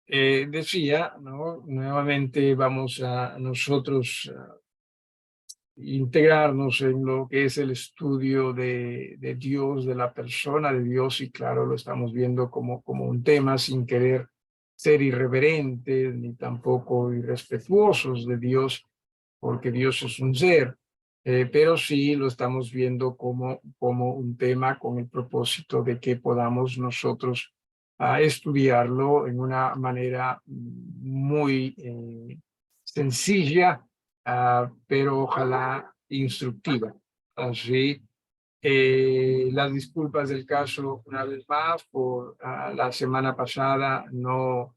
Decía, ¿no? Nuevamente vamos a nosotros integrarnos en lo que es el estudio de Dios, de la persona de Dios, y claro, lo estamos viendo como un tema sin querer ser irreverentes ni tampoco irrespetuosos de Dios, porque Dios es un ser, pero sí lo estamos viendo como un tema con el propósito de que podamos nosotros estudiarlo en una manera muy sencilla, pero ojalá instructiva. Así, las disculpas del caso una vez más por la semana pasada no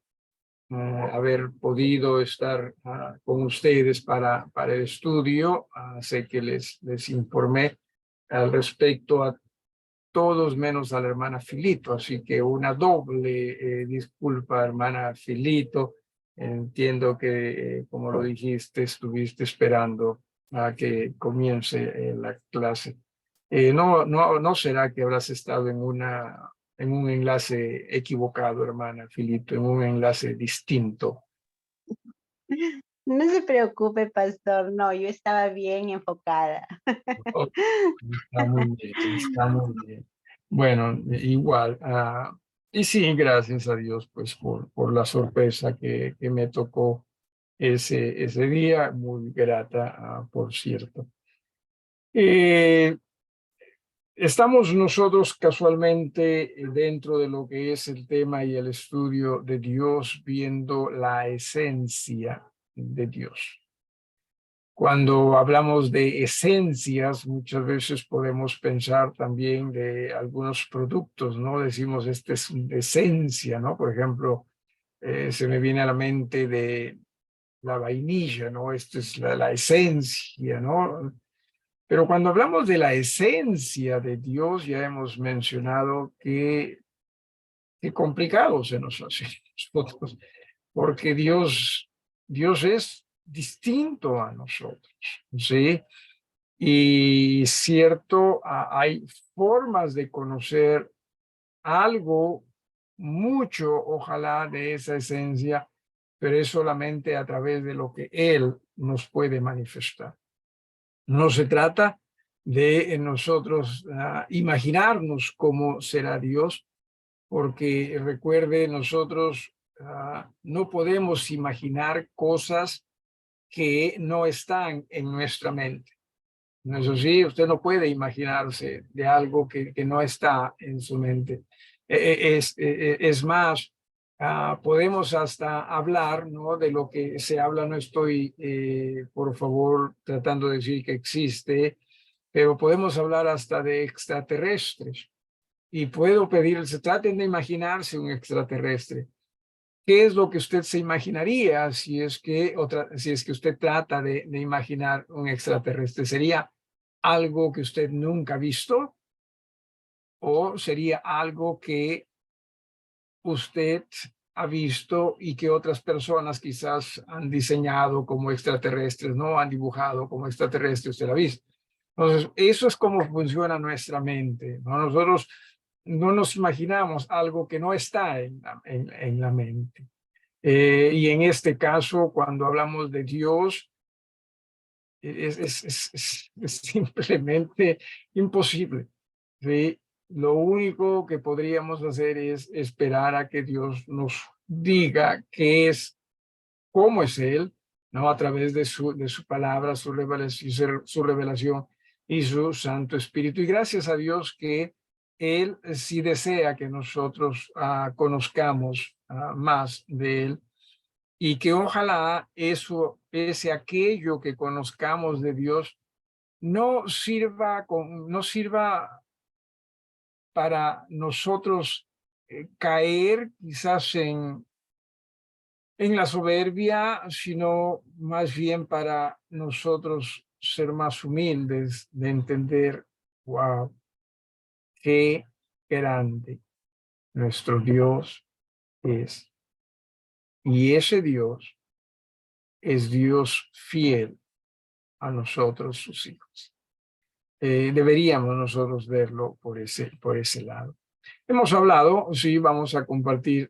haber podido estar con ustedes para el estudio. Sé que les informé al respecto a todos menos a la hermana Filito, así que una doble disculpa, hermana Filito. Entiendo que, como lo dijiste, estuviste esperando a que comience la clase. No será que habrás estado en un enlace equivocado, hermana Filito, en un enlace distinto. No se preocupe, pastor. No, yo estaba bien enfocada. Oh, está muy bien, está muy bien. Bueno, igual. Y sí, gracias a Dios, pues, por la sorpresa que me tocó ese día, muy grata, por cierto. Eh, Estamos nosotros casualmente dentro de lo que es el tema y el estudio de Dios, viendo la esencia de Dios. Cuando hablamos de esencias, muchas veces podemos pensar también de algunos productos, ¿no? Decimos, este es una esencia, ¿no? Por ejemplo, se me viene a la mente de la vainilla, ¿no? Esta es la esencia, ¿no? Pero cuando hablamos de la esencia de Dios, ya hemos mencionado que qué complicado se nos hace a nosotros, porque Dios es distinto a nosotros, ¿sí? Y cierto, hay formas de conocer algo, mucho, ojalá, de esa esencia, pero es solamente a través de lo que Él nos puede manifestar. No se trata de nosotros imaginarnos cómo será Dios, porque recuerde, nosotros no podemos imaginar cosas que no están en nuestra mente. ¿No es así? Usted no puede imaginarse de algo que no está en su mente. Es más, podemos hasta hablar, ¿no? De lo que se habla. No estoy, por favor, tratando de decir que existe, pero podemos hablar hasta de extraterrestres. Y puedo pedirles, traten de imaginarse un extraterrestre. ¿Qué es lo que usted se imaginaría si es que usted trata de imaginar un extraterrestre? ¿Sería algo que usted nunca ha visto o sería algo que usted ha visto y que otras personas quizás han diseñado como extraterrestres, no han dibujado como extraterrestres, usted lo ha visto? Entonces, eso es cómo funciona nuestra mente, ¿no? Nosotros no nos imaginamos algo que no está en la mente. Y en este caso, cuando hablamos de Dios, es simplemente imposible, ¿sí? Lo único que podríamos hacer es esperar a que Dios nos diga qué es, cómo es Él, ¿no? A través de su palabra, su revelación y su Santo Espíritu. Y gracias a Dios que Él sí desea que nosotros conozcamos más de Él, y que ojalá eso, ese aquello que conozcamos de Dios, no sirva para nosotros caer quizás en la soberbia, sino más bien para nosotros ser más humildes, de entender, wow, qué grande nuestro Dios es. Y ese Dios es Dios fiel a nosotros, sus hijos. Deberíamos nosotros verlo por ese lado. Hemos hablado, sí, vamos a compartir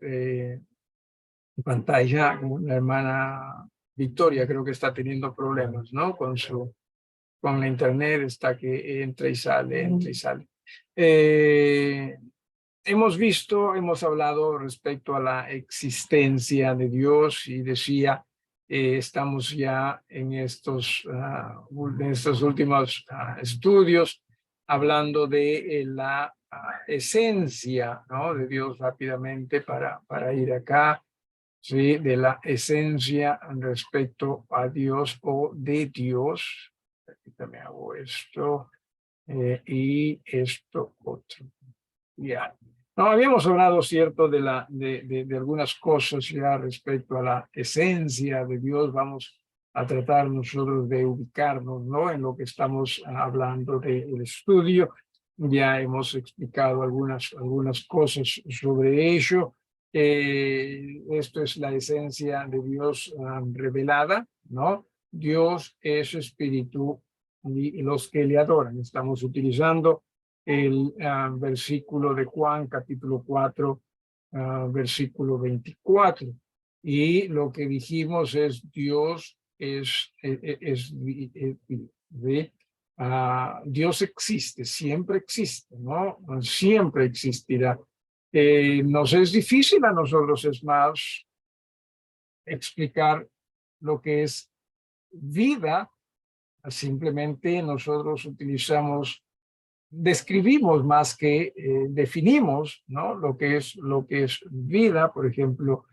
pantalla con la hermana Victoria, creo que está teniendo problemas, ¿no? Con la internet, está que entra y sale, entra y sale. Hemos hablado respecto a la existencia de Dios y decía, estamos ya en estos últimos estudios hablando de la esencia, ¿no? De Dios rápidamente para ir acá, ¿sí? De la esencia respecto a Dios o de Dios. Aquí también hago esto y esto otro. Ya. No, habíamos hablado, cierto, de algunas cosas ya respecto a la esencia de Dios. Vamos a tratar nosotros de ubicarnos, ¿no? En lo que estamos hablando del estudio. Ya hemos explicado algunas cosas sobre ello. Esto es la esencia de Dios revelada, ¿no? Dios es espíritu y los que le adoran. Estamos utilizando el versículo de Juan, capítulo 4, versículo 24. Y lo que dijimos es Dios Dios existe, siempre existe, ¿no? Siempre existirá. Nos es difícil a nosotros, es más, explicar lo que es vida. Simplemente nosotros describimos más que definimos, ¿no? Lo que es vida, por ejemplo,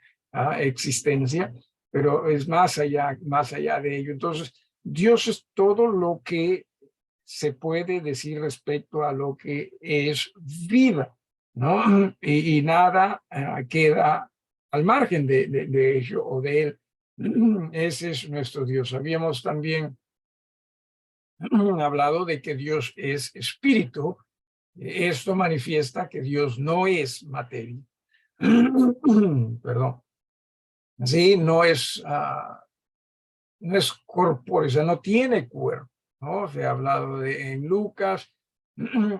existencia, pero es más allá de ello. Entonces, Dios es todo lo que se puede decir respecto a lo que es vida, ¿no? Y nada queda al margen de ello o de él. Ese es nuestro Dios. Habíamos también hablado de que Dios es espíritu. Esto manifiesta que Dios no es materia. Perdón. Sí, no es corpóreo, o sea, no tiene cuerpo, ¿no? Se ha hablado en Lucas,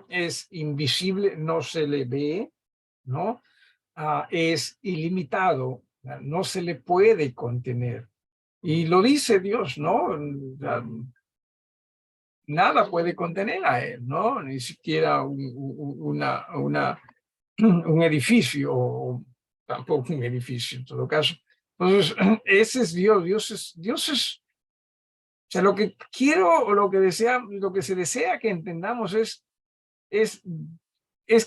es invisible, no se le ve, ¿no? Es ilimitado, no se le puede contener. Y lo dice Dios, ¿no? Nada puede contener a él, ¿no? Ni siquiera un edificio, o tampoco un edificio en todo caso. Entonces, ese es Dios, Dios es, o sea, lo que quiero o lo que se desea que entendamos es, es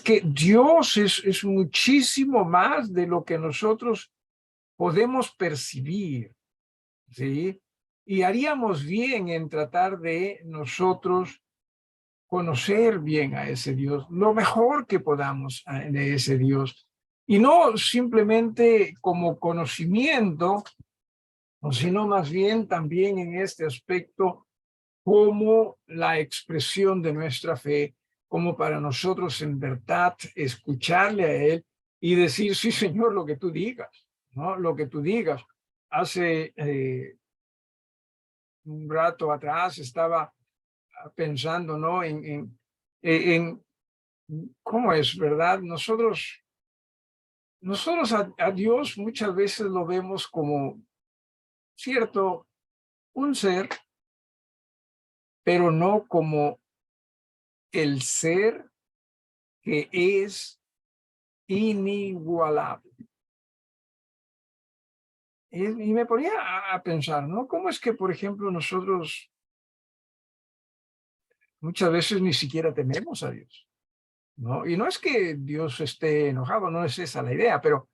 que Dios es muchísimo más de lo que nosotros podemos percibir, ¿sí? Y haríamos bien en tratar de nosotros conocer bien a ese Dios, lo mejor que podamos de ese Dios, y no simplemente como conocimiento, sino más bien también en este aspecto como la expresión de nuestra fe, como para nosotros en verdad escucharle a Él y decir, sí, Señor, lo que tú digas, ¿no? Lo que tú digas. Hace un rato atrás estaba pensando, ¿no? En cómo es, ¿verdad? Nosotros a Dios muchas veces lo vemos como, cierto, un ser, pero no como el ser que es inigualable. Y me ponía a pensar, ¿no? ¿Cómo es que, por ejemplo, nosotros muchas veces ni siquiera tememos a Dios, ¿no? Y no es que Dios esté enojado, no es esa la idea, pero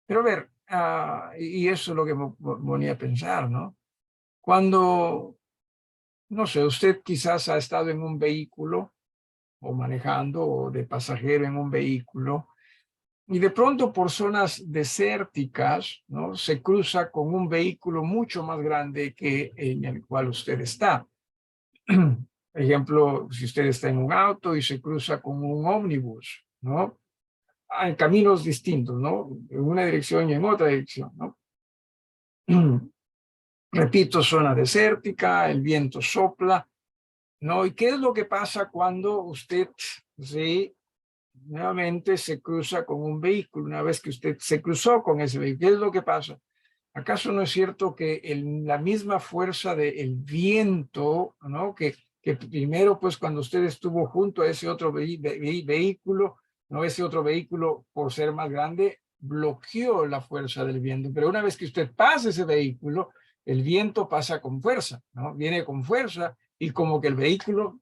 a ver, y eso es lo que me ponía a pensar, ¿no? Cuando, no sé, usted quizás ha estado en un vehículo o manejando o de pasajero en un vehículo y de pronto por zonas desérticas, ¿no? Se cruza con un vehículo mucho más grande que en el cual usted está. Ejemplo, si usted está en un auto y se cruza con un ómnibus, ¿no? En caminos distintos, ¿no? En una dirección y en otra dirección, ¿no? Repito, zona desértica, el viento sopla, ¿no? ¿Y qué es lo que pasa cuando usted, sí, nuevamente se cruza con un vehículo. Una vez que usted se cruzó con ese vehículo, ¿qué es lo que pasa? ¿Acaso no es cierto que la misma fuerza del viento, ¿no? Que primero, pues cuando usted estuvo junto a ese otro vehículo, ¿no? Ese otro vehículo, por ser más grande, bloqueó la fuerza del viento. Pero una vez que usted pasa ese vehículo, el viento pasa con fuerza, ¿no? Viene con fuerza y como que el vehículo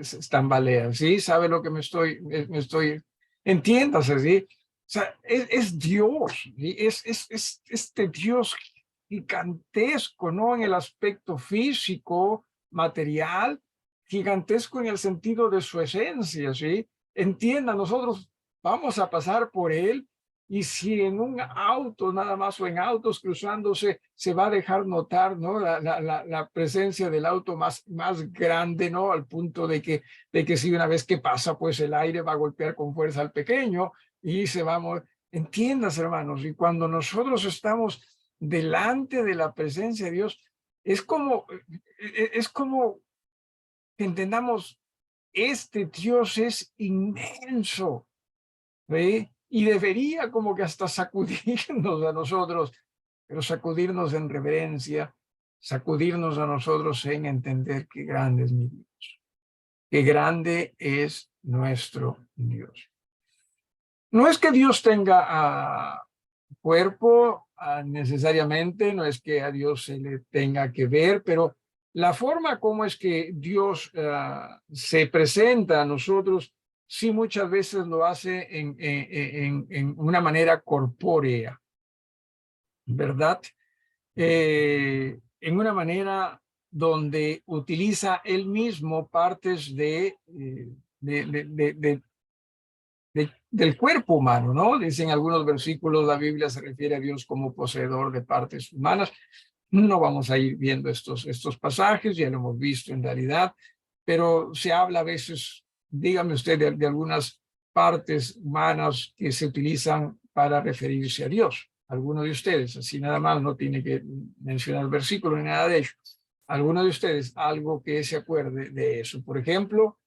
se tambalea, ¿sí? ¿Sabe lo que me estoy, entiéndase, ¿sí? O sea, es Dios, ¿sí? Es este Dios gigantesco, ¿no? En el aspecto físico, material, gigantesco en el sentido de su esencia, ¿sí? Entienda, nosotros vamos a pasar por él y si en un auto nada más o en autos cruzándose se va a dejar notar, ¿no? La presencia del auto más grande, ¿no? Al punto de que si una vez que pasa, pues el aire va a golpear con fuerza al pequeño y se va a mover. Entiendas, hermanos, y cuando nosotros estamos delante de la presencia de Dios, es como que entendamos, este Dios es inmenso, ¿ve? Y debería como que hasta sacudirnos a nosotros, pero sacudirnos en reverencia, sacudirnos a nosotros en entender qué grande es mi Dios, qué grande es nuestro Dios. No es que Dios tenga cuerpo necesariamente, no es que a Dios se le tenga que ver, pero la forma como es que Dios se presenta a nosotros, sí muchas veces lo hace en una manera corpórea, ¿verdad? En una manera donde utiliza él mismo partes del cuerpo humano, ¿no? Dicen algunos versículos, la Biblia se refiere a Dios como poseedor de partes humanas. No vamos a ir viendo estos pasajes, ya lo hemos visto en realidad, pero se habla a veces, dígame usted, de algunas partes humanas que se utilizan para referirse a Dios. Algunos de ustedes, así nada más, no tiene que mencionar el versículo ni nada de ello. Algunos de ustedes, algo que se acuerde de eso. Por ejemplo,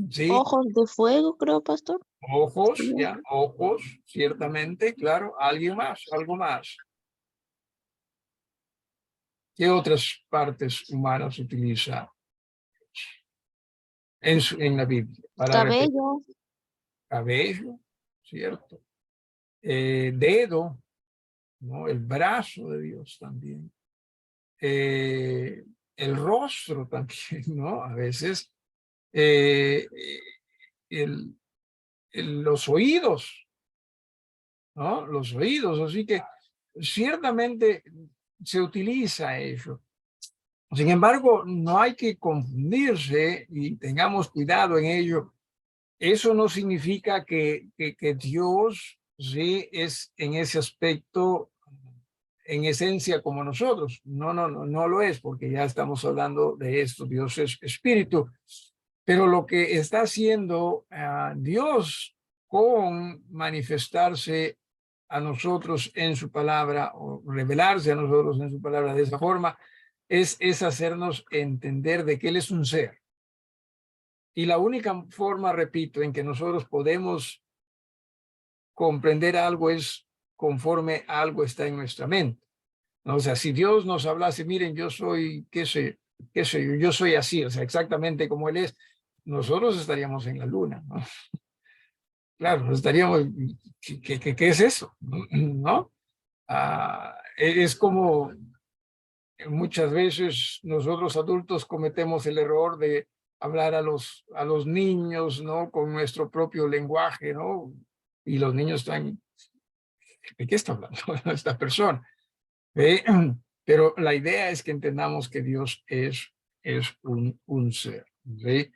sí, Ojos de fuego, creo, pastor. ojos, Sí. ya, ojos, ciertamente, claro. ¿Alguien más? ¿Algo más? ¿Qué otras partes humanas utiliza en la Biblia? Para referir Cabello, cabello, ¿cierto? Dedo, ¿no? El brazo de Dios también. Eh, el rostro también, ¿no? A veces eh, el, los oídos, ¿no? Los oídos, así que ciertamente se utiliza eso. Sin embargo, no hay que confundirse y tengamos cuidado en ello. Eso no significa que Dios sí es en ese aspecto, en esencia como nosotros. No, no, no, no lo es, porque ya estamos hablando de esto. Dios es espíritu. Pero lo que está haciendo Dios con manifestarse a nosotros en su palabra o revelarse a nosotros en su palabra de esa forma es hacernos entender de que Él es un ser. Y la única forma, repito, en que nosotros podemos comprender algo es conforme algo está en nuestra mente, ¿no? O sea, si Dios nos hablase, miren, yo soy, qué sé yo soy así, o sea, exactamente como Él es, nosotros estaríamos en la luna, ¿no? Claro, estaríamos, ¿qué es eso? ¿No? Es como muchas veces nosotros adultos cometemos el error de hablar a los niños, ¿no? Con nuestro propio lenguaje, ¿no? Y los niños están, ¿de qué está hablando esta persona? ¿Eh? Pero la idea es que entendamos que Dios es un ser, ¿sí?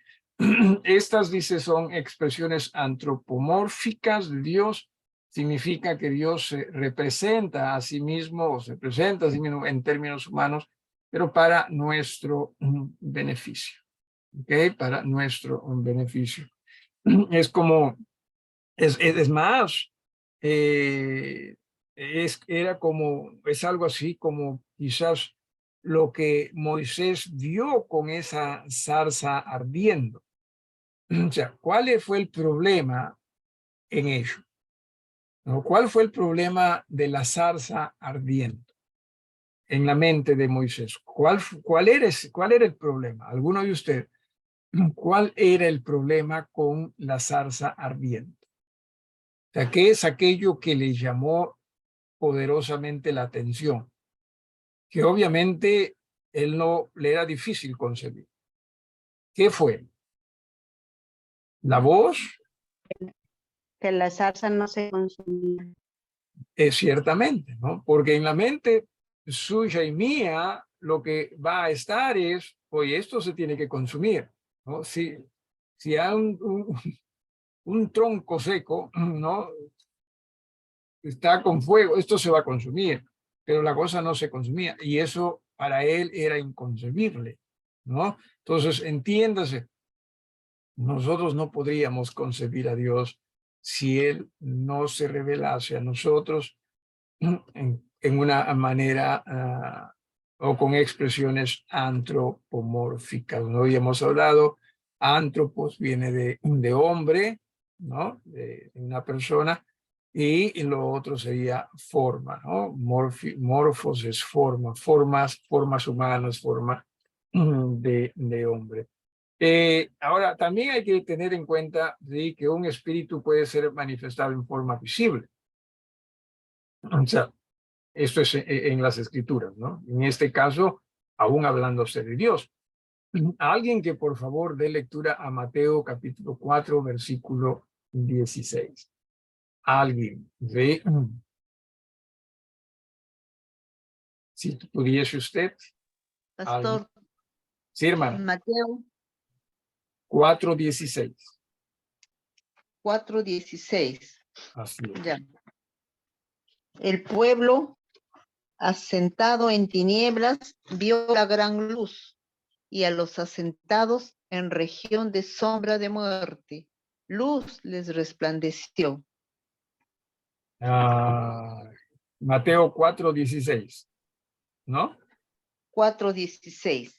Estas, dice, son expresiones antropomórficas de Dios. Significa que Dios se representa a sí mismo o se presenta a sí mismo en términos humanos, pero para nuestro beneficio. ¿Ok? Para nuestro beneficio. Es como, es más, es algo así como quizás lo que Moisés vio con esa zarza ardiendo. O sea, ¿cuál fue el problema en ello? ¿No? ¿Cuál fue el problema de la zarza ardiente en la mente de Moisés? ¿Cuál era el problema? ¿Alguno de ustedes? ¿Cuál era el problema con la zarza ardiente? O sea, ¿qué es aquello que le llamó poderosamente la atención? Que obviamente él no le era difícil concebir. ¿Qué fue? La voz, Que la salsa no se consumía. ciertamente, ¿no? Porque en la mente suya y mía lo que va a estar es, oye, esto se tiene que consumir, ¿no? Si hay un tronco seco, ¿no? Está con fuego, esto se va a consumir, pero la cosa no se consumía y eso para él era inconcebible, ¿no? Entonces, entiéndase, nosotros no podríamos concebir a Dios si Él no se revelase a nosotros en una manera o con expresiones antropomórficas. No habíamos hablado, antropos viene de hombre, ¿no? De una persona, y lo otro sería forma, ¿no? Morfos es forma, formas humanas, forma de hombre. Ahora, también hay que tener en cuenta, ¿sí?, que un espíritu puede ser manifestado en forma visible. O sea, esto es en las escrituras, ¿no? En este caso, aún hablándose de Dios. Alguien que por favor dé lectura a Mateo capítulo 4, versículo 16. Alguien, ¿sí? Si pudiese usted. ¿Alguien? Pastor, Sí, hermano. Mateo 4:16. 4:16. Así es. Ya. El pueblo, asentado en tinieblas, vio la gran luz, y a los asentados en región de sombra de muerte, luz les resplandeció. Mateo 4:16, ¿no? 4:16.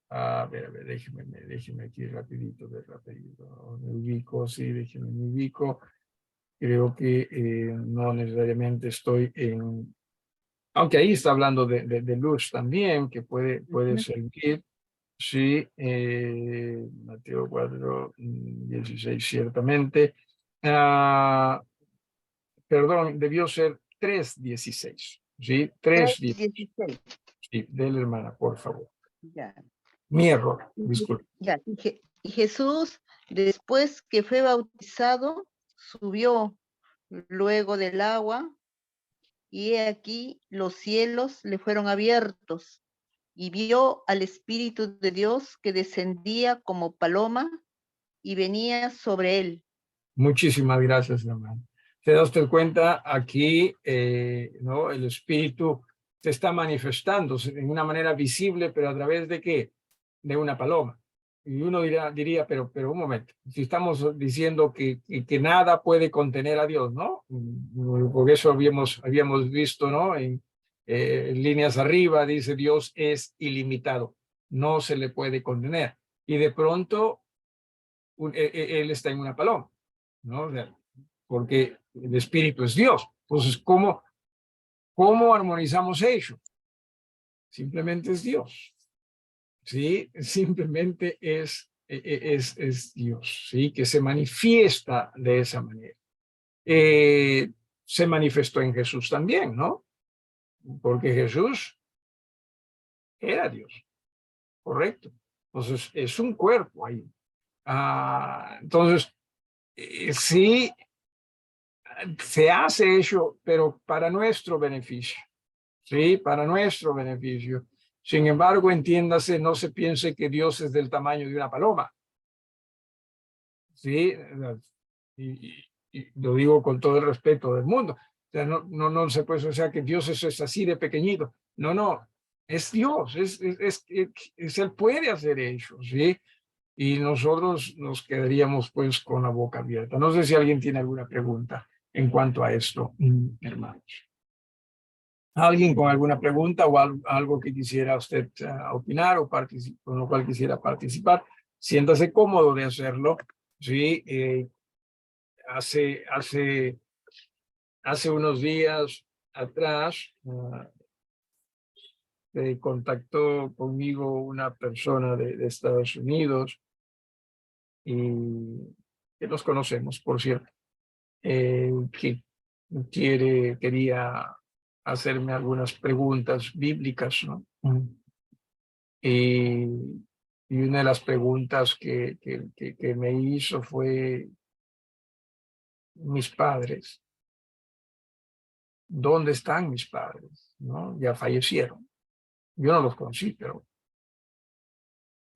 A ver, déjeme aquí rapidito, me ubico, sí, me ubico. Creo que no necesariamente estoy en, aunque ahí está hablando de luz también, que puede servir. Sí, Mateo 4:16, ciertamente. Perdón, debió ser 3:16. Sí, 3:16. 3:16. Sí, dele, hermana, por favor. Ya. Mi error, disculpe. Ya. Y Jesús, después que fue bautizado, subió luego del agua, y he aquí los cielos le fueron abiertos, y vio al Espíritu de Dios que descendía como paloma y venía sobre él. Muchísimas gracias, hermano. ¿Se da usted cuenta? Aquí, ¿no? El Espíritu se está manifestando en una manera visible, pero a través de ¿qué? De una paloma. Y uno diría, pero un momento, si estamos diciendo que nada puede contener a Dios, ¿no? Porque eso habíamos visto, ¿no? En líneas arriba dice Dios es ilimitado, no se le puede contener. Y de pronto, él está en una paloma, ¿no? O sea, porque el Espíritu es Dios. Entonces, ¿cómo armonizamos ello? Simplemente es Dios. ¿Sí? Simplemente es Dios, ¿sí? Que se manifiesta de esa manera. Se manifestó en Jesús también, ¿no? Porque Jesús era Dios, correcto. Entonces, es un cuerpo ahí. Entonces, sí, se hace eso, pero para nuestro beneficio, ¿sí? Para nuestro beneficio. Sin embargo, entiéndase, no se piense que Dios es del tamaño de una paloma, ¿sí? Y lo digo con todo el respeto del mundo. O sea, no se puede, o sea, que Dios es así de pequeñito. No, es Dios, Él puede hacer eso, ¿sí? Y nosotros nos quedaríamos pues con la boca abierta. No sé si alguien tiene alguna pregunta en cuanto a esto, hermanos. ¿Alguien con alguna pregunta o algo que quisiera usted opinar o con lo cual quisiera participar? Siéntase cómodo de hacerlo. Sí, hace unos días atrás se contactó conmigo una persona de Estados Unidos y que nos conocemos, por cierto, que quería hacerme algunas preguntas bíblicas, ¿no? Y, y una de las preguntas que me hizo fue, mis padres, ¿dónde están mis padres? ¿No? Ya fallecieron. Yo no los conocí, pero...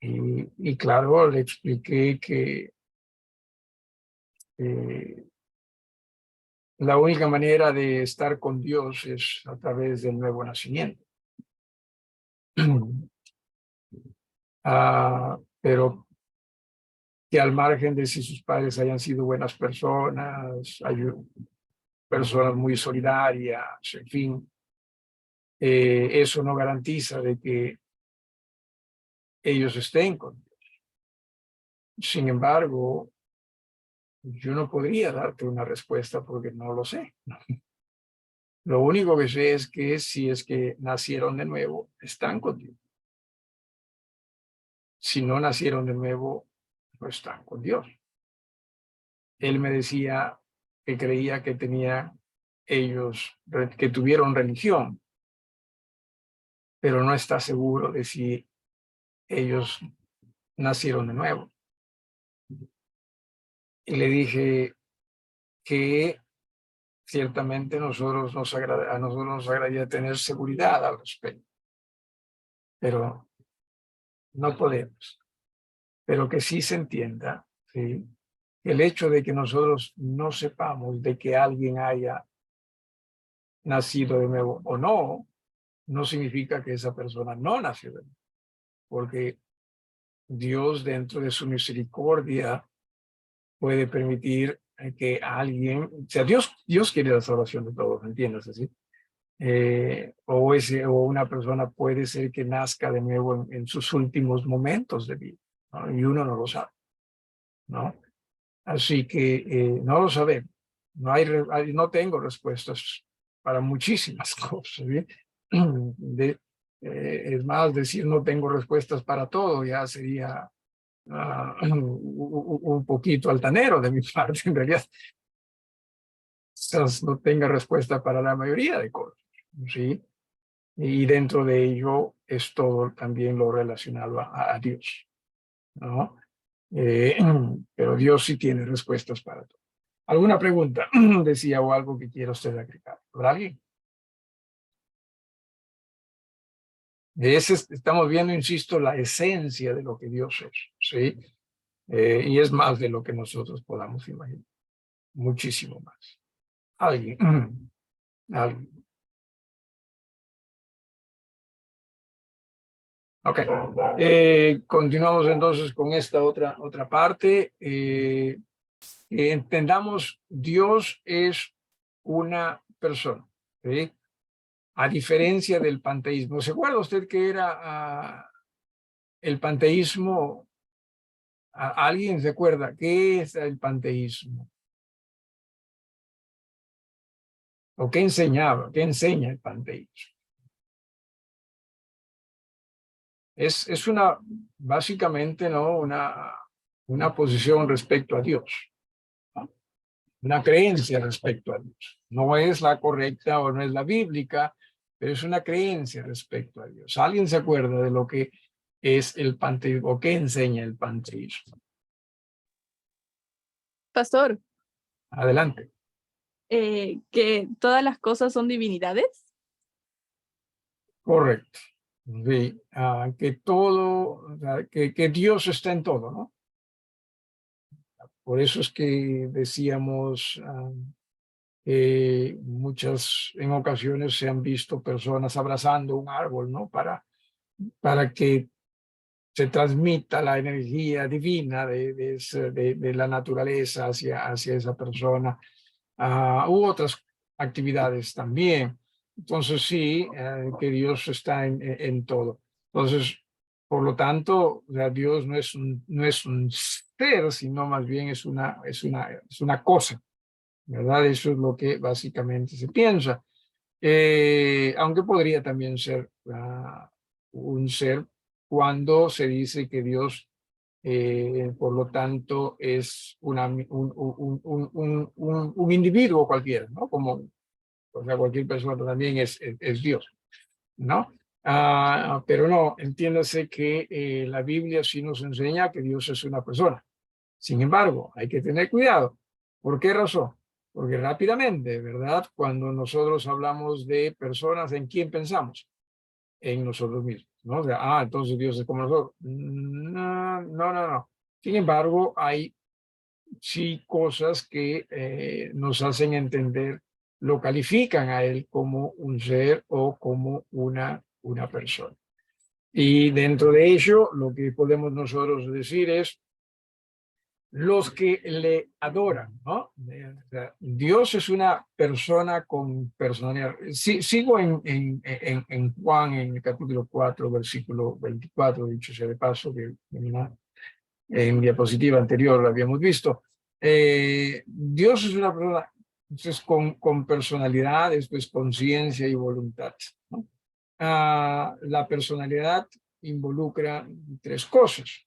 Y claro, le expliqué que la única manera de estar con Dios es a través del nuevo nacimiento. Pero que al margen de si sus padres hayan sido buenas personas, hay personas muy solidarias, en fin, eso no garantiza de que ellos estén con Dios. Sin embargo, yo no podría darte una respuesta porque no lo sé. Lo único que sé es que si es que nacieron de nuevo, están con Dios. Si no nacieron de nuevo, no están con Dios. Él me decía que creía que tenía ellos, que tuvieron religión, pero no está seguro de si ellos nacieron de nuevo. Y le dije que ciertamente a nosotros nos agradaría tener seguridad al respecto, pero no podemos. Pero que sí se entienda, ¿sí? El hecho de que nosotros no sepamos de que alguien haya nacido de nuevo o no, no significa que esa persona no nació de nuevo, porque Dios dentro de su misericordia puede permitir que alguien, o sea, Dios quiere la salvación de todos, ¿entiendes? ¿Sí? O una persona puede ser que nazca de nuevo en sus últimos momentos de vida, ¿no? Y uno no lo sabe, ¿no? Así que no lo sabemos. No tengo respuestas para muchísimas cosas. ¿Bien? Es más, decir no tengo respuestas para todo ya sería un poquito altanero de mi parte. En realidad, quizás no tenga respuesta para la mayoría de cosas. ¿Sí? Y dentro de ello es todo también lo relacionado a Dios, ¿no? Pero Dios sí tiene respuestas para todo. ¿Alguna pregunta, decía, o algo que quiera usted agregar? ¿Habrá alguien? De ese estamos viendo, insisto, la esencia de lo que Dios es, ¿sí? Y es más de lo que nosotros podamos imaginar. Muchísimo más. ¿Alguien? ¿Alguien? Ok. Continuamos entonces con esta otra parte. Entendamos, Dios es una persona, ¿sí? A diferencia del panteísmo. ¿Se acuerda usted que era el panteísmo? ¿Alguien se acuerda qué es el panteísmo? ¿O qué enseñaba? ¿Qué enseña el panteísmo? Es básicamente, ¿no? Una posición respecto a Dios, ¿no? Una creencia respecto a Dios. No es la correcta o no es la bíblica, pero es una creencia respecto a Dios. ¿Alguien se acuerda de lo que es el panteísmo o qué enseña el panteísmo? Pastor, Adelante. que todas las cosas son divinidades. Correcto. Sí, que todo, o sea, que Dios está en todo, ¿no? Por eso es que decíamos en ocasiones se han visto personas abrazando un árbol, ¿no? Para que se transmita la energía divina de la naturaleza hacia esa persona. U otras actividades también. Entonces sí, que Dios está en todo. Entonces, Por lo tanto, o sea, Dios no es un ser, sino más bien es una cosa, ¿verdad? Eso es lo que básicamente se piensa. Aunque podría también ser un ser cuando se dice que Dios, por lo tanto, es un individuo cualquiera, ¿no? Como, o sea, cualquier persona también es Dios, ¿no? Pero no, entiéndase que la Biblia sí nos enseña que Dios es una persona. Sin embargo, hay que tener cuidado. ¿Por qué razón? Porque rápidamente, ¿verdad? Cuando nosotros hablamos de personas, ¿en quién pensamos? En nosotros mismos, ¿no? O sea, entonces Dios es como nosotros. No, no, no, no. Sin embargo, hay sí cosas que nos hacen entender, lo califican a él como un ser o como una persona. Y dentro de ello, lo que podemos nosotros decir es los que le adoran, ¿no? O sea, Dios es una persona con personalidad. Sí, sigo en Juan, en el capítulo 4, versículo 24, dicho sea de paso, que en diapositiva anterior lo habíamos visto. Dios es una persona entonces, con personalidad, esto es conciencia y voluntad, ¿no? La personalidad involucra tres cosas,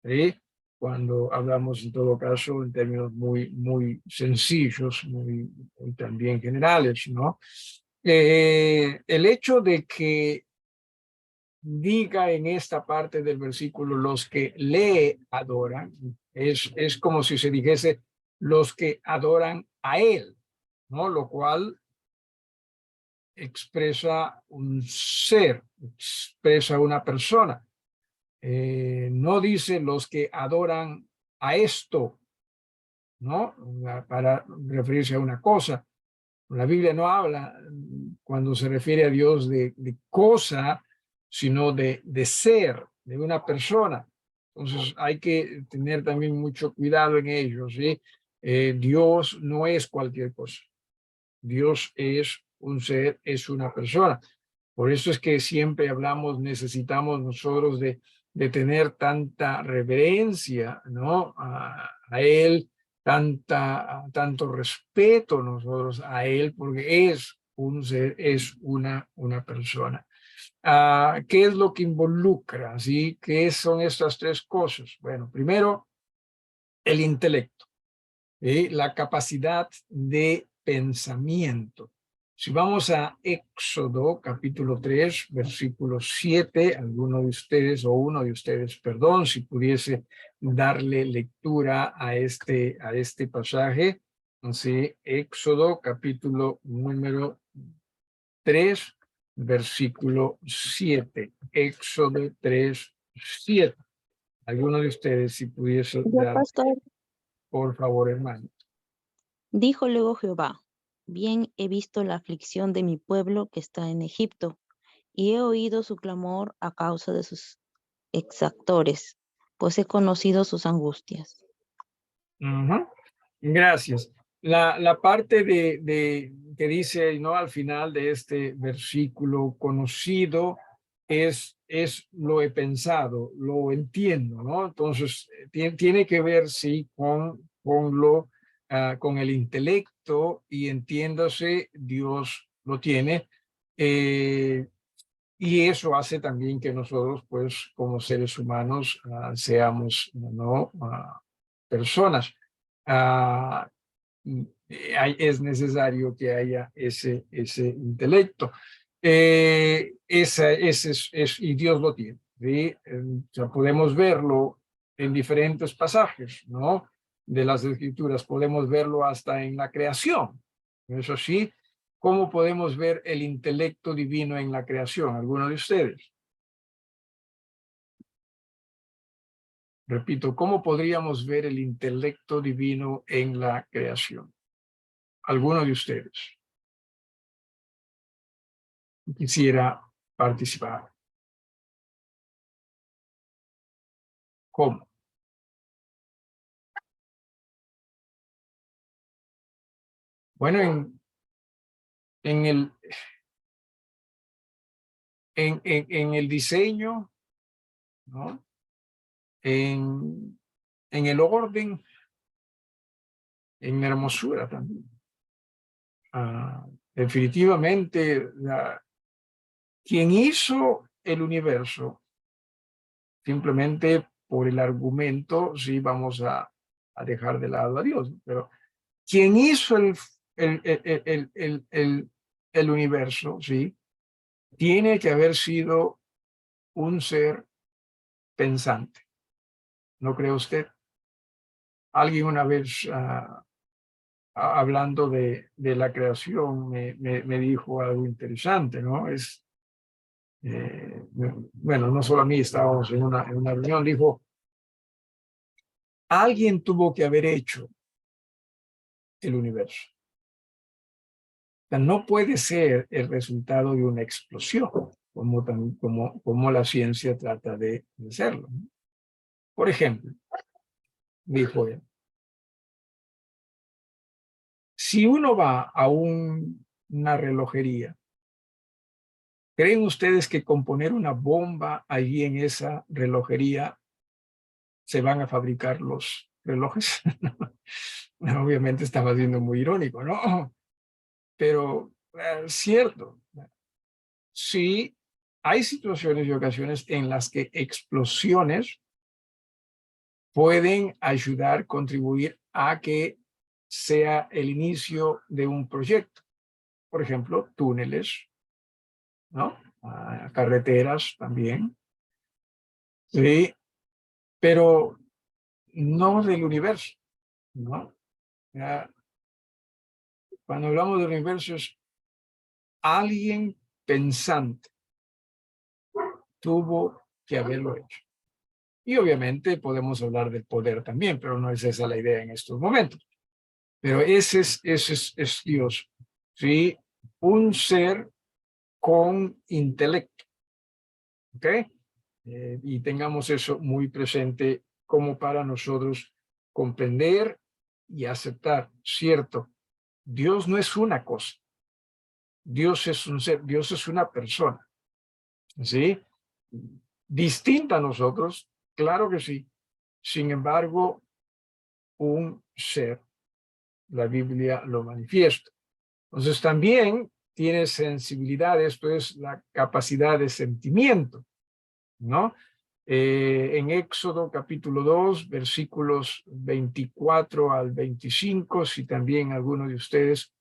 ¿sí? Cuando hablamos en todo caso en términos muy sencillos, muy también generales, ¿no? El hecho de que diga en esta parte del versículo los que le adoran, es como si se dijese los que adoran a él, ¿no? Lo cual expresa un ser, expresa una persona. No dice los que adoran a esto, ¿no? Para referirse a una cosa. La Biblia no habla cuando se refiere a Dios de cosa, sino de ser, de una persona. Entonces hay que tener también mucho cuidado en ello, ¿sí? Dios no es cualquier cosa. Dios es un ser, es una persona. Por eso es que siempre hablamos, necesitamos nosotros de tener tanta reverencia, ¿no? A Él, tanto respeto nosotros a Él, porque es un ser, es una persona. ¿Qué es lo que involucra? ¿Sí? ¿Qué son estas tres cosas? Bueno, primero, el intelecto, ¿sí? La capacidad de pensamiento. Si vamos a Éxodo capítulo 3, versículo 7, alguno de ustedes o uno de ustedes, perdón, si pudiese darle lectura a este pasaje. Entonces, Éxodo capítulo número 3, versículo 7. Éxodo 3, 7. Alguno de ustedes, si pudiese Ya, dar, pastor. por favor, hermano. Dijo luego Jehová: Bien he visto la aflicción de mi pueblo que está en Egipto, y he oído su clamor a causa de sus exactores, pues he conocido sus angustias. Ujú. Gracias. La parte que dice, ¿no? Al final de este versículo, conocido es lo he pensado, lo entiendo, ¿no? Entonces, tiene que ver, sí, con el intelecto y entiéndase, Dios lo tiene. Y eso hace también que nosotros, pues, como seres humanos, seamos, ¿no? Personas. Ah, es necesario que haya ese intelecto. Y Dios lo tiene, ¿sí? O sea, podemos verlo en diferentes pasajes, ¿no? De las Escrituras, podemos verlo hasta en la creación. Eso sí, ¿cómo podemos ver el intelecto divino en la creación? ¿Alguno de ustedes? Repito, ¿cómo podríamos ver el intelecto divino en la creación? ¿Alguno de ustedes quisiera participar? ¿Cómo? Bueno, en el, en el diseño ¿no? En el orden, en hermosura también. Definitivamente, quien hizo el universo, simplemente por el argumento, sí vamos a dejar de lado a Dios, pero quien hizo el universo, sí, tiene que haber sido un ser pensante. ¿No cree usted? Alguien una vez hablando de la creación me dijo algo interesante, ¿no? Bueno, no solo a mí, estábamos en una reunión, dijo, alguien tuvo que haber hecho el universo. O sea, no puede ser el resultado de una explosión, como la ciencia trata de hacerlo, ¿no? Por ejemplo, dijo él, si uno va a una relojería, ¿creen ustedes que con poner una bomba allí en esa relojería se van a fabricar los relojes? Obviamente estaba siendo muy irónico, ¿no? Pero cierto, sí hay situaciones y ocasiones en las que explosiones pueden ayudar, contribuir a que sea el inicio de un proyecto. Por ejemplo, túneles, ¿no? Carreteras también. Sí, pero no del universo, ¿no? Ya, cuando hablamos del universo es alguien pensante tuvo que haberlo hecho. Y obviamente podemos hablar del poder también, pero no es esa la idea en estos momentos. Pero ese es Dios, ¿sí? Un ser con intelecto, ¿ok? Y tengamos eso muy presente como para nosotros comprender y aceptar, ¿cierto? Dios no es una cosa, Dios es un ser, Dios es una persona, ¿sí? Distinta a nosotros, claro que sí. Sin embargo, un ser, la Biblia lo manifiesta. Entonces también tiene sensibilidad, esto es la capacidad de sentimiento, ¿no? En Éxodo capítulo 2, versículos 24 al 25, si también alguno de ustedes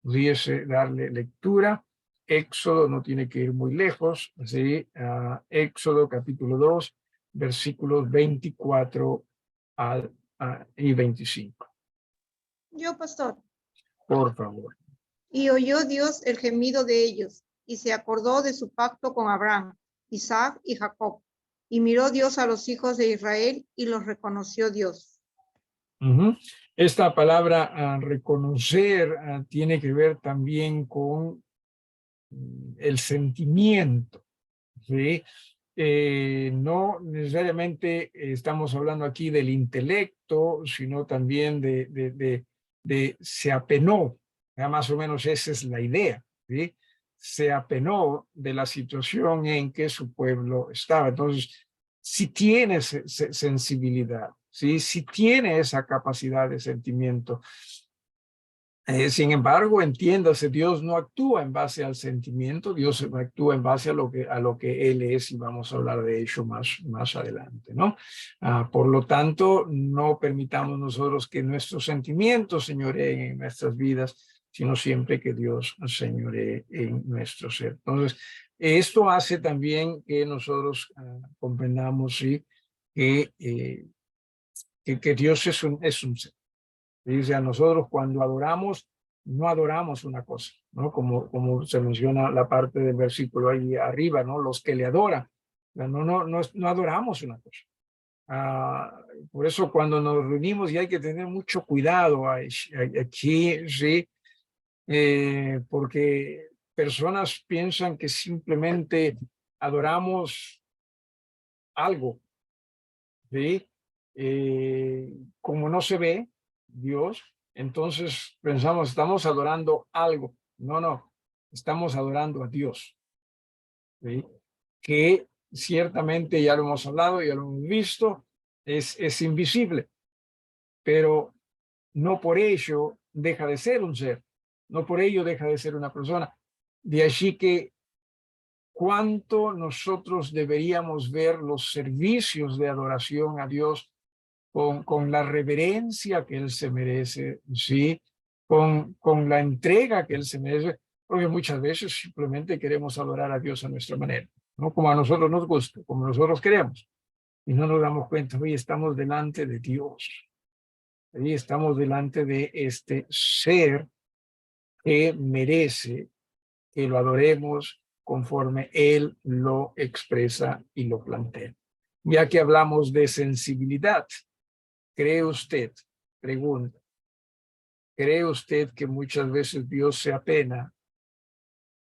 pudiese darle lectura. Éxodo no tiene que ir muy lejos, ¿sí? Éxodo capítulo 2, versículos 24 y 25. Yo, pastor. Por favor. Y oyó Dios el gemido de ellos, y se acordó de su pacto con Abraham, Isaac y Jacob. Y miró Dios a los hijos de Israel, y los reconoció Dios. Esta palabra reconocer tiene que ver también con el sentimiento, ¿sí? No necesariamente estamos hablando aquí del intelecto, sino también de se apenó, ya más o menos esa es la idea, ¿sí? Se apenó de la situación en que su pueblo estaba. Entonces, si tiene sensibilidad, ¿sí? Si tiene esa capacidad de sentimiento. Sin embargo, entiéndase, Dios no actúa en base al sentimiento, Dios actúa en base a lo que Él es, y vamos a hablar de ello más adelante, ¿no? Por lo tanto, no permitamos nosotros que nuestros sentimientos señoreen en nuestras vidas, sino siempre que Dios señoree en nuestro ser. Entonces, esto hace también que nosotros comprendamos, ¿sí? que Dios es un ser. Dice, a nosotros cuando adoramos, no adoramos una cosa, ¿no? Como se menciona la parte del versículo ahí arriba, ¿no? Los que le adoran, no adoramos una cosa. Por eso cuando nos reunimos, y hay que tener mucho cuidado aquí, ¿sí? Porque personas piensan que simplemente adoramos algo, ¿sí? Como no se ve Dios, entonces pensamos, estamos adorando algo. No, estamos adorando a Dios, ¿sí? Que ciertamente ya lo hemos hablado, ya lo hemos visto, es invisible, pero no por ello deja de ser un ser, no por ello deja de ser una persona. De allí que cuánto nosotros deberíamos ver los servicios de adoración a Dios con la reverencia que Él se merece, ¿sí? Con la entrega que Él se merece, porque muchas veces simplemente queremos adorar a Dios a nuestra manera, ¿no? Como a nosotros nos gusta, como nosotros queremos, y no nos damos cuenta, hoy estamos delante de Dios, hoy estamos delante de este ser que merece que lo adoremos conforme Él lo expresa y lo plantea. Ya que hablamos de sensibilidad, ¿cree usted, pregunta, cree usted que muchas veces Dios se apena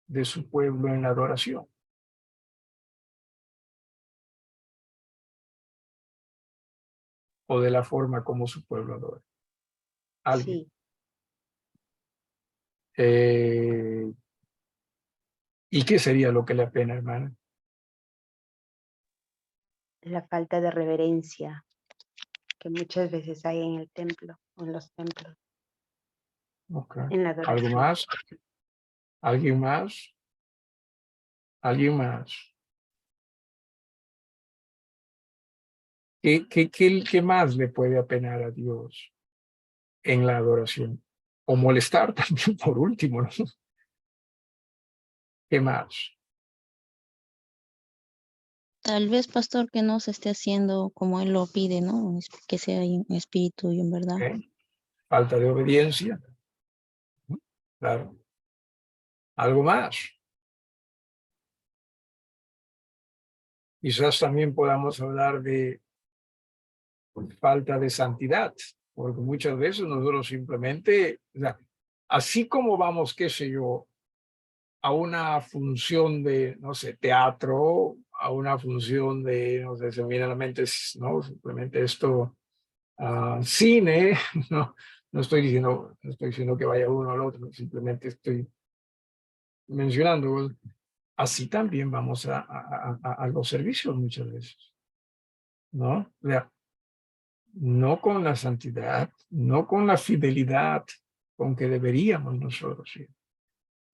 de su pueblo en la adoración? ¿O de la forma como su pueblo adora? ¿Alguien? Sí, ¿Y qué sería lo que le apena, hermana? la falta de reverencia que muchas veces hay en el templo, en los templos, Okay. en la ¿Algo adoración. más? ¿Alguien más? ¿Alguien más? ¿Qué más le puede apenar a Dios en la adoración? O molestar también, por último, ¿no? ¿Qué más? Tal vez, pastor, que no se esté haciendo como él lo pide, ¿no? Que sea en espíritu y en verdad. ¿Eh? Falta de obediencia. Claro. ¿Algo más? Quizás también podamos hablar de falta de santidad, porque muchas veces nosotros simplemente, o sea, así como vamos, qué sé yo, a una función de, no sé, teatro, a una función de, no sé, se me viene a la mente, no, simplemente esto, cine, no, no estoy diciendo que vaya uno al otro, simplemente estoy mencionando, así también vamos a los servicios muchas veces, ¿no? O sea, no con la santidad, no con la fidelidad con que deberíamos nosotros ir.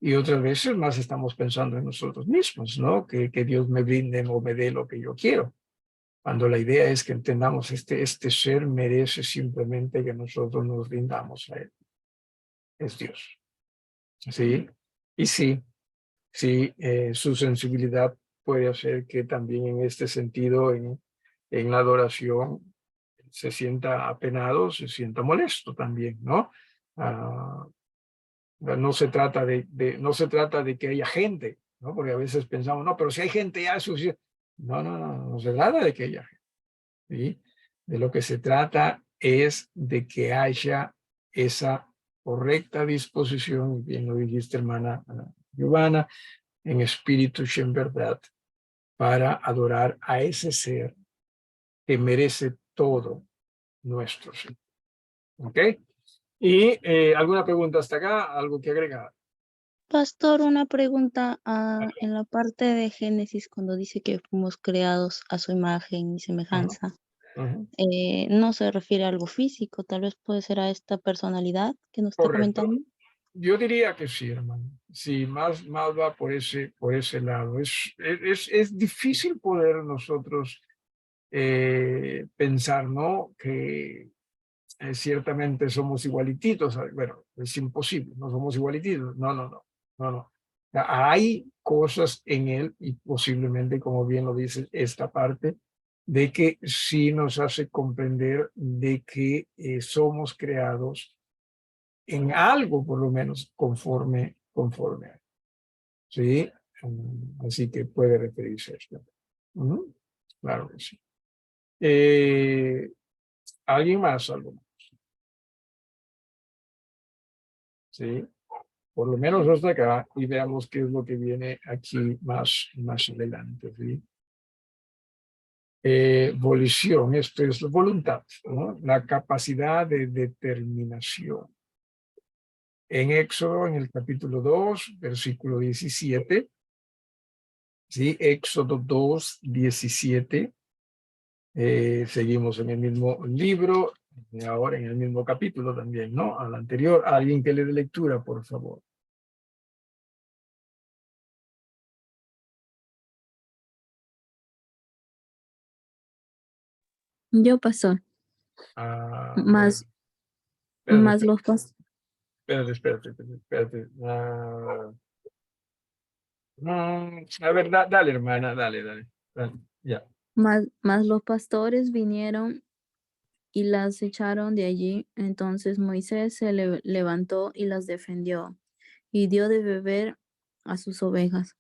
Y otras veces más estamos pensando en nosotros mismos, ¿no? Que Dios me brinde o me dé lo que yo quiero. Cuando la idea es que entendamos este ser merece simplemente que nosotros nos rindamos a Él. Es Dios. ¿Sí? Y sí, su sensibilidad puede hacer que también en este sentido, en la adoración, se sienta apenado, se sienta molesto también, ¿no? No se trata no se trata de que haya gente, ¿no? Porque a veces pensamos, no, pero si hay gente ya es suficiente. No se trata de que haya gente, ¿sí? De lo que se trata es de que haya esa correcta disposición, bien lo dijiste, hermana Giovanna, en espíritu y en verdad, para adorar a ese ser que merece todo nuestro ser. ¿Ok? ¿Y alguna pregunta hasta acá? ¿Algo que agregar? Pastor, una pregunta en la parte de Génesis, cuando dice que fuimos creados a su imagen y semejanza, Ujú. no se refiere a algo físico, tal vez puede ser a esta personalidad que nos está Correcto. comentando. Yo diría que sí, hermano. Sí, más va por ese lado. Es difícil poder nosotros pensar, ¿no? Que ciertamente somos igualititos. Bueno, es imposible, no somos igualititos. No. Hay cosas en él y posiblemente, como bien lo dice esta parte, de que sí nos hace comprender de que somos creados en algo, por lo menos, conforme a él. ¿Sí? Así que puede referirse a esto. Claro que sí. ¿Alguien más? ¿Algo más? ¿Sí? Por lo menos hasta acá y veamos qué es lo que viene aquí más adelante. ¿Sí? Volición, esto es voluntad, ¿no? La capacidad de determinación. En Éxodo, en el capítulo 2, versículo 17, ¿sí? Éxodo 2, 17. Seguimos en el mismo libro, ahora en el mismo capítulo también, ¿no? Al anterior, alguien que le dé lectura, por favor. Yo, pastor, Bueno, más, espérate, más los pas- espérate. A ver, dale, hermana, dale, ya. más los pastores vinieron y las echaron de allí. Entonces Moisés se levantó y las defendió y dio de beber a sus ovejas.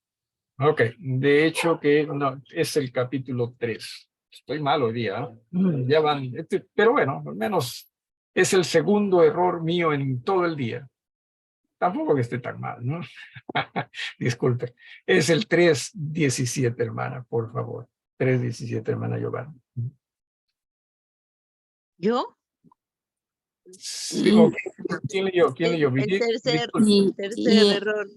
Ok, de hecho que no, es el capítulo 3. Estoy mal hoy día, ¿eh? Ya van, pero bueno, al menos es el segundo error mío en todo el día. Tampoco que esté tan mal, ¿no? Disculpe. Es el 3:17, hermana, por favor. 3:17, hermana Giovanna. ¿Yo? Sí, Y, ok. ¿Quién leyó? El tercer, y, tercer y, error.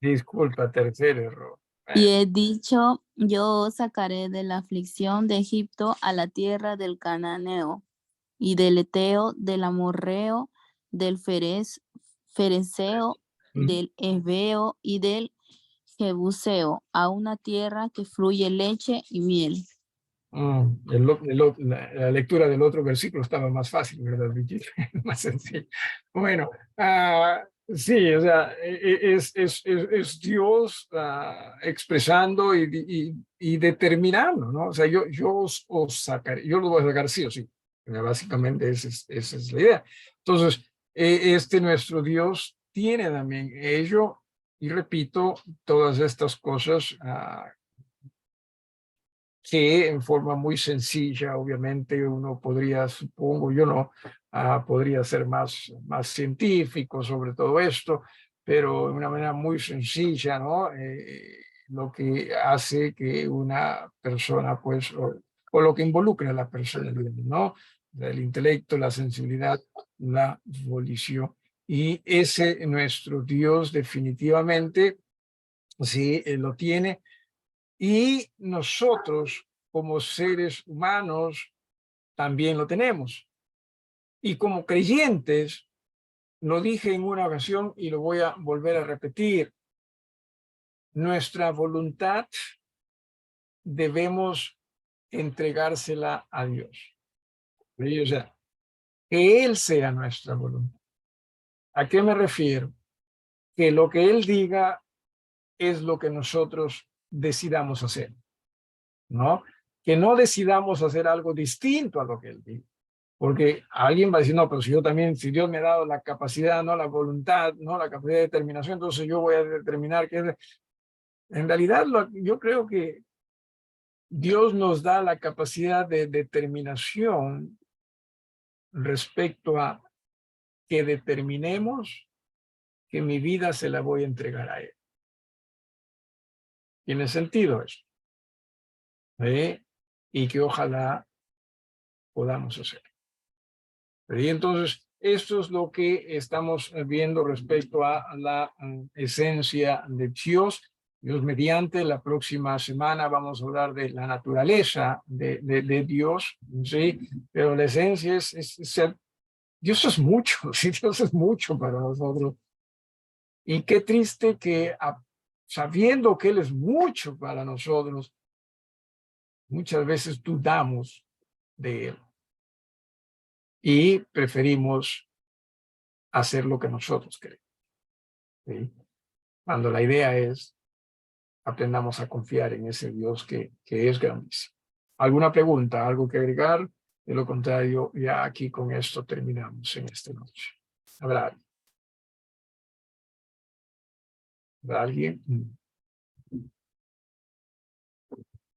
Disculpa, tercer error. y Bueno, he dicho, yo os sacaré de la aflicción de Egipto a la tierra del Cananeo y del Eteo, del Amorreo, del Fereceo, del Heveo y del Jebuseo, a una tierra que fluye leche y miel. la lectura del otro versículo estaba más fácil, ¿verdad, Brigitte? Más sencillo. Bueno, sí, o sea, es Dios expresando y determinando, ¿no? O sea, yo os sacaré, yo lo voy a sacar sí o sí. Básicamente esa es la idea. Entonces, nuestro Dios tiene también ello, y repito, todas estas cosas que en forma muy sencilla, obviamente uno podría, supongo yo no, podría ser más científico sobre todo esto, pero de una manera muy sencilla, ¿no? Lo que hace que una persona, pues, o lo que involucra a la personalidad, ¿no? El intelecto, la sensibilidad, la volición. Y ese nuestro Dios definitivamente, sí, lo tiene. Y nosotros, como seres humanos, también lo tenemos. Y como creyentes, lo dije en una ocasión y lo voy a volver a repetir, nuestra voluntad debemos entregársela a Dios. ¿Sí? O sea, que Él sea nuestra voluntad. ¿A qué me refiero? Que lo que Él diga es lo que nosotros decidamos hacer, ¿no? Que no decidamos hacer algo distinto a lo que Él diga. Porque alguien va a decir, no, pero si yo también, si Dios me ha dado la capacidad, no la voluntad, no la capacidad de determinación, entonces yo voy a determinar que en realidad yo creo que Dios nos da la capacidad de determinación respecto a que determinemos que mi vida se la voy a entregar a Él. ¿Tiene sentido eso? Y que ojalá podamos hacer. Y entonces, esto es lo que estamos viendo respecto a la esencia de Dios. Dios mediante, la próxima semana vamos a hablar de la naturaleza de Dios, ¿sí? Pero la esencia es ser, Dios es mucho, ¿sí? Dios es mucho para nosotros. Y qué triste que sabiendo que Él es mucho para nosotros, muchas veces dudamos de Él y preferimos hacer lo que nosotros queremos. ¿Sí? Cuando la idea es aprendamos a confiar en ese Dios que es grandísimo. ¿Alguna pregunta? ¿Algo que agregar? De lo contrario, ya aquí con esto terminamos en esta noche. ¿Habrá alguien?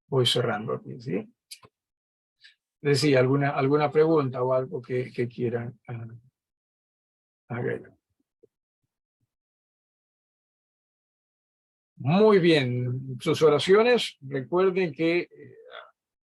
Voy cerrando aquí, ¿sí? Decía, ¿alguna pregunta o algo que quieran agregar? Muy bien, sus oraciones, recuerden que